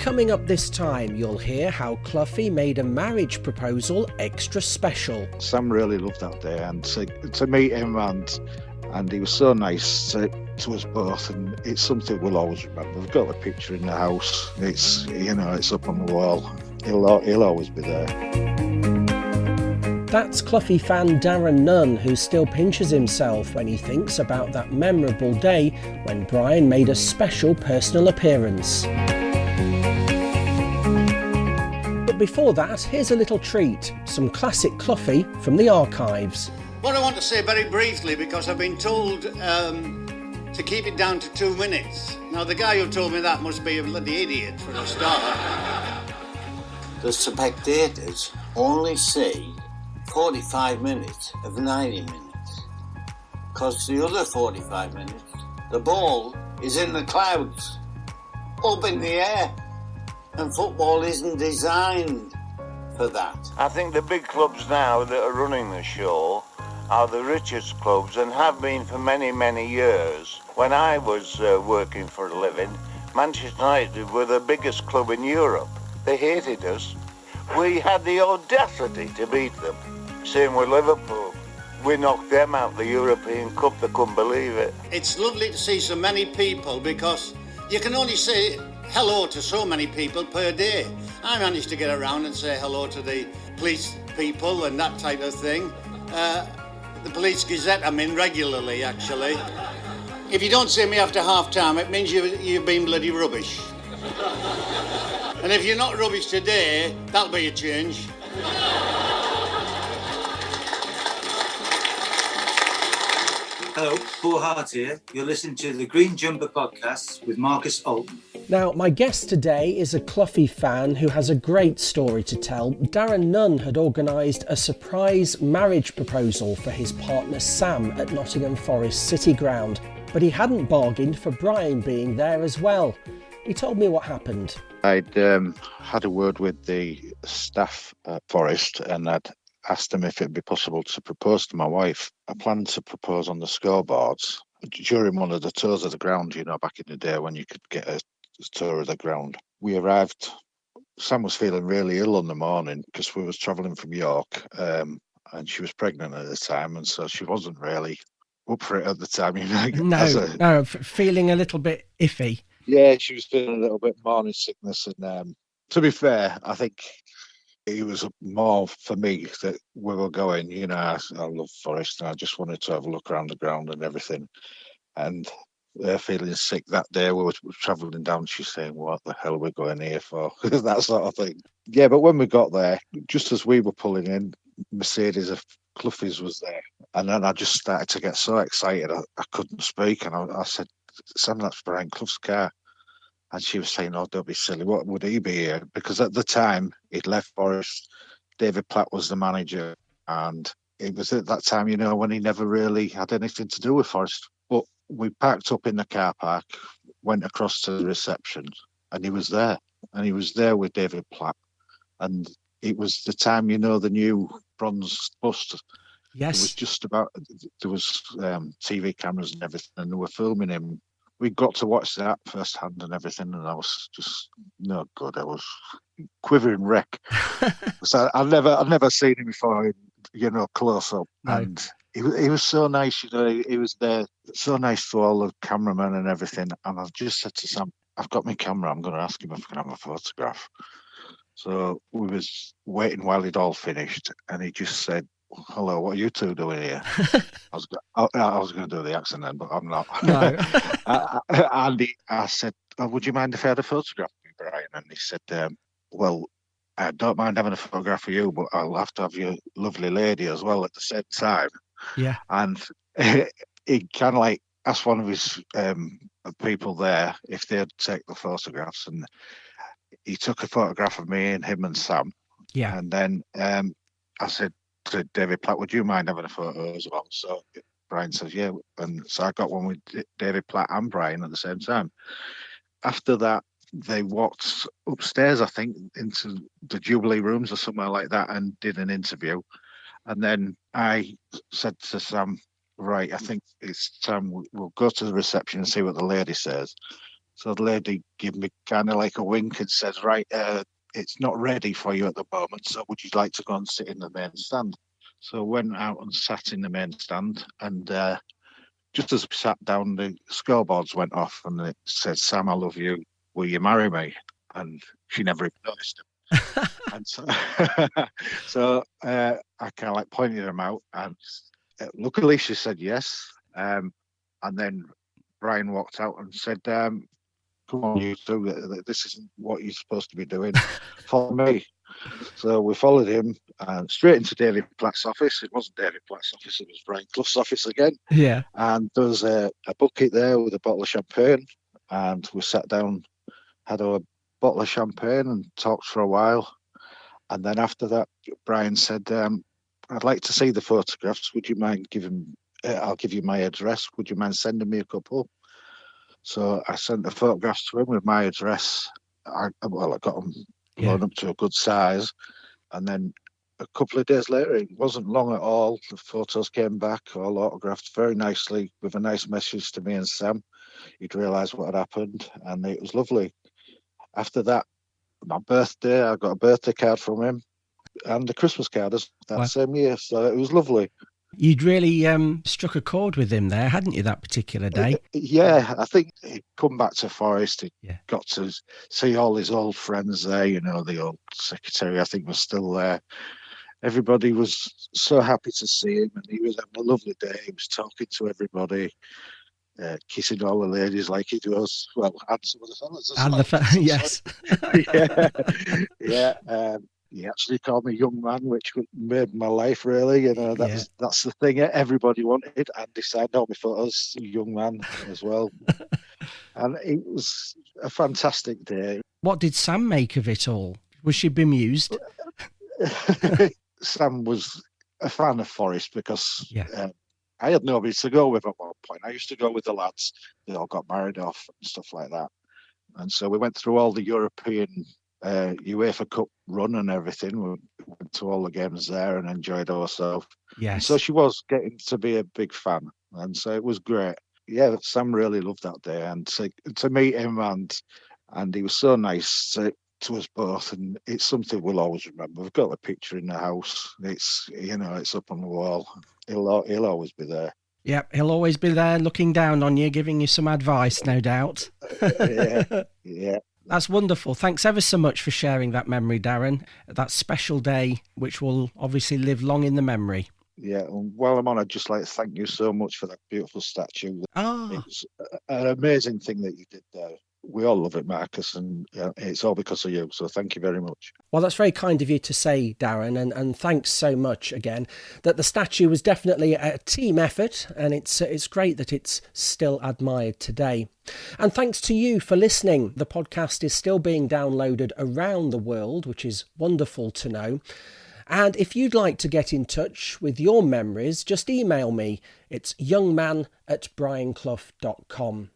Coming up this time, you'll hear how Cloughie made a marriage proposal extra special. Sam really loved that day, and to meet him, and he was so nice to us both, and it's something we'll always remember. We've got the picture in the house. It's up on the wall. He'll always be there. That's Cloughie fan Darren Nunn, who still pinches himself when he thinks about that memorable day when Brian made a special personal appearance. But before that, here's a little treat, some classic Cloughie from the archives. What I want to say very briefly, because I've been told to keep it down to 2 minutes. Now, the guy who told me that must be a bloody idiot for a start. The spectators only see 45 minutes of 90 minutes. Because the other 45 minutes, the ball is in the clouds, up in the air. And football isn't designed for that. I think the big clubs now that are running the show are the richest clubs and have been for many, many years. When I was working for a living, Manchester United were the biggest club in Europe. They hated us. We had the audacity to beat them. Same with Liverpool. We knocked them out the European Cup. They couldn't believe it. It's lovely to see so many people, because you can only say hello to so many people per day. I managed to get around and say hello to the police people and that type of thing. The Police Gazette I'm in regularly, actually. If you don't see me after half-time, it means you've been bloody rubbish. And if you're not rubbish today, that'll be a change. Hello, Paul Hart here. You're listening to the Green Jumper Podcast with Marcus Alton. Now, my guest today is a Cloughie fan who has a great story to tell. Darren Nunn had organised a surprise marriage proposal for his partner Sam at Nottingham Forest City Ground, but he hadn't bargained for Brian being there as well. He told me what happened. I'd had a word with the staff at Forest, and I'd asked them if it'd be possible to propose to my wife. I planned to propose on the scoreboards during one of the tours of the ground, back in the day when you could get a tour of the ground. We arrived, Sam was feeling really ill in the morning because we was travelling from York, and she was pregnant at the time, and so she wasn't really up for it at the time. Feeling a little bit iffy. Yeah, she was feeling a little bit morning sickness, and to be fair, I think it was more for me that we were going, I love Forest, and I just wanted to have a look around the ground and everything. And they're feeling sick that day. We were travelling down. She's saying, what the hell are we going here for? That sort of thing. Yeah, but when we got there, just as we were pulling in, Mercedes of Cloughie's was there. And then I just started to get so excited, I couldn't speak. And I said, Sam, that's Brian Clough's car. And she was saying, oh, don't be silly. What would he be here? Because at the time, he'd left Forest. David Platt was the manager. And it was at that time, when he never really had anything to do with Forest. But we parked up in the car park, went across to the reception, and he was there. And he was there with David Platt. And it was the time, the new bronze bust. Yes. It was just about, there was TV cameras and everything, and they were filming him. We got to watch that firsthand and everything, and I was just no good. I was quivering wreck. So I've never seen him before, close up. No. And he was so nice, he was there, so nice to all the cameramen and everything. And I've just said to Sam, I've got my camera, I'm going to ask him if I can have a photograph. So we was waiting while he'd all finished, and he just said, hello, what are you two doing here? I was going to do the accent then, but I'm not. No. I said, oh, would you mind if I had a photograph of you, Brian? And he said, well, I don't mind having a photograph of you, but I'll have to have your lovely lady as well at the same time. Yeah. And he kind of like asked one of his people there if they'd take the photographs, and he took a photograph of me and him and Sam. Yeah. And then I said to David Platt, would you mind having a photo as well? So Brian says, yeah. And so I got one with David Platt and Brian at the same time. After that, they walked upstairs, I think, into the Jubilee rooms or somewhere like that, and did an interview. And then I said to Sam, right, I think it's time we'll go to the reception and see what the lady says. So the lady gave me kind of like a wink and said, right, it's not ready for you at the moment, so would you like to go and sit in the main stand? So I went out and sat in the main stand, and just as we sat down, the scoreboards went off and it said, Sam, I love you, will you marry me? And she never even noticed it. And so, I kind of like pointed them out, and luckily she said yes. And then Brian walked out and said, come on, you two, this isn't what you're supposed to be doing. Follow me. So we followed him straight into David Platt's office. It wasn't David Platt's office, it was Brian Clough's office again. Yeah. And there was a bucket there with a bottle of champagne. And we sat down, had a bottle of champagne and talked for a while. And then after that, Brian said, I'd like to see the photographs. Would you mind I'll give you my address. Would you mind sending me a couple? So I sent the photographs to him with my address. I got them blown up to a good size. And then a couple of days later, it wasn't long at all, the photos came back, all autographed very nicely, with a nice message to me and Sam. He'd realised what had happened, and it was lovely. After that, my birthday, I got a birthday card from him and a Christmas card that same year. So it was lovely. You'd really struck a chord with him there, hadn't you, that particular day? Yeah, I think he'd come back to Forest. He got to see all his old friends there. You know, the old secretary, I think, was still there. Everybody was so happy to see him, and he was having a lovely day. He was talking to everybody, kissing all the ladies like he does. Well, and some of the fellas as well. Yes. Yeah. He actually called me young man, which made my life, really. You know, that's the thing everybody wanted. And decided all my photos, young man as well. And it was a fantastic day. What did Sam make of it all? Was she bemused? Sam was a fan of Forest because I had nobody to go with at one point. I used to go with the lads. They all got married off and stuff like that. And so we went through all the European UEFA Cup run and everything. We went to all the games there and enjoyed ourselves. Yes. And so she was getting to be a big fan. And so it was great. Yeah, Sam really loved that day. And to meet him, and he was so nice to us both. And it's something we'll always remember. We've got a picture in the house. It's, it's up on the wall. He'll always be there. Yep, he'll always be there looking down on you, giving you some advice, no doubt. Yeah. That's wonderful. Thanks ever so much for sharing that memory, Darren. That special day, which will obviously live long in the memory. Yeah, and while I'm on, I'd just like to thank you so much for that beautiful statue. It was an amazing thing that you did there. We all love it, Marcus, and it's all because of you, so thank you very much. Well, that's very kind of you to say, Darren, and thanks so much again. That the statue was definitely a team effort, and it's great that it's still admired today. And thanks to you for listening. The podcast is still being downloaded around the world, which is wonderful to know. And if you'd like to get in touch with your memories, just email me. It's youngman@brianclough.com.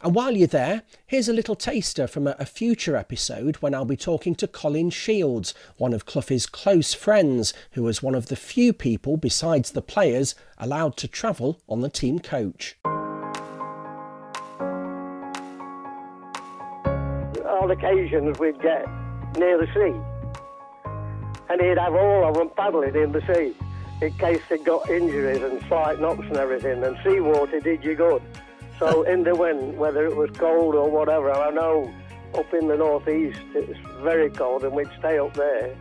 And while you're there, here's a little taster from a future episode when I'll be talking to Colin Shields, one of Cloughie's close friends, who was one of the few people besides the players allowed to travel on the team coach. On occasions we'd get near the sea and he'd have all of them paddling in the sea in case they got injuries and slight knocks and everything, and seawater did you good. So in the wind, whether it was cold or whatever, I know up in the northeast it's very cold and we'd stay up there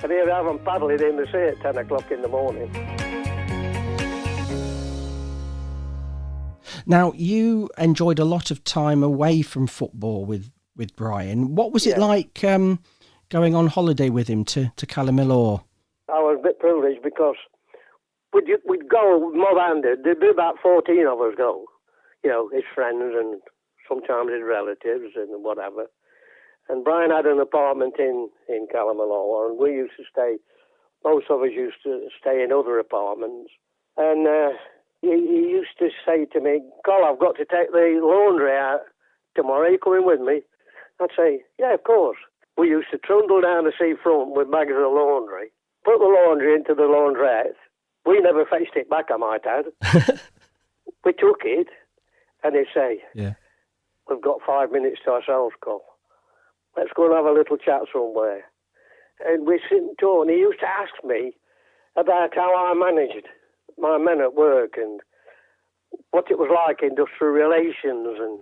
and he'd have them paddling in the sea at 10 o'clock in the morning. Now, you enjoyed a lot of time away from football with Brian. What was it like going on holiday with him to Callamilor? I was a bit privileged because we'd go mob-handed. There'd be about 14 of us go. His friends and sometimes his relatives and whatever. And Brian had an apartment in Callamilor, and we used to stay, most of us used to stay in other apartments. And he used to say to me, Col, I've got to take the laundry out tomorrow. Are you coming with me? I'd say, yeah, of course. We used to trundle down the seafront with bags of laundry, put the laundry into the laundrette. We never fetched it back, I might add. We took it, and he'd say, we've got 5 minutes to ourselves, Col. Let's go and have a little chat somewhere. And we sit and talk, and he used to ask me about how I managed my men at work and what it was like, industrial relations, and,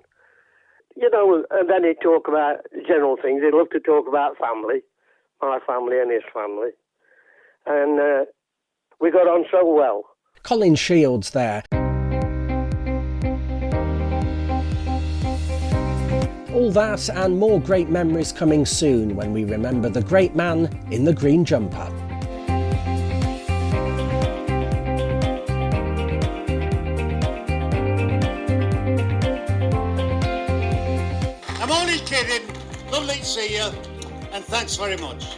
you know, and then he'd talk about general things. He'd love to talk about family, my family and his family. And we got on so well. Colin Shields there. All that and more great memories coming soon when we remember the great man in the green jumper. I'm only kidding. Lovely to see you, and thanks very much.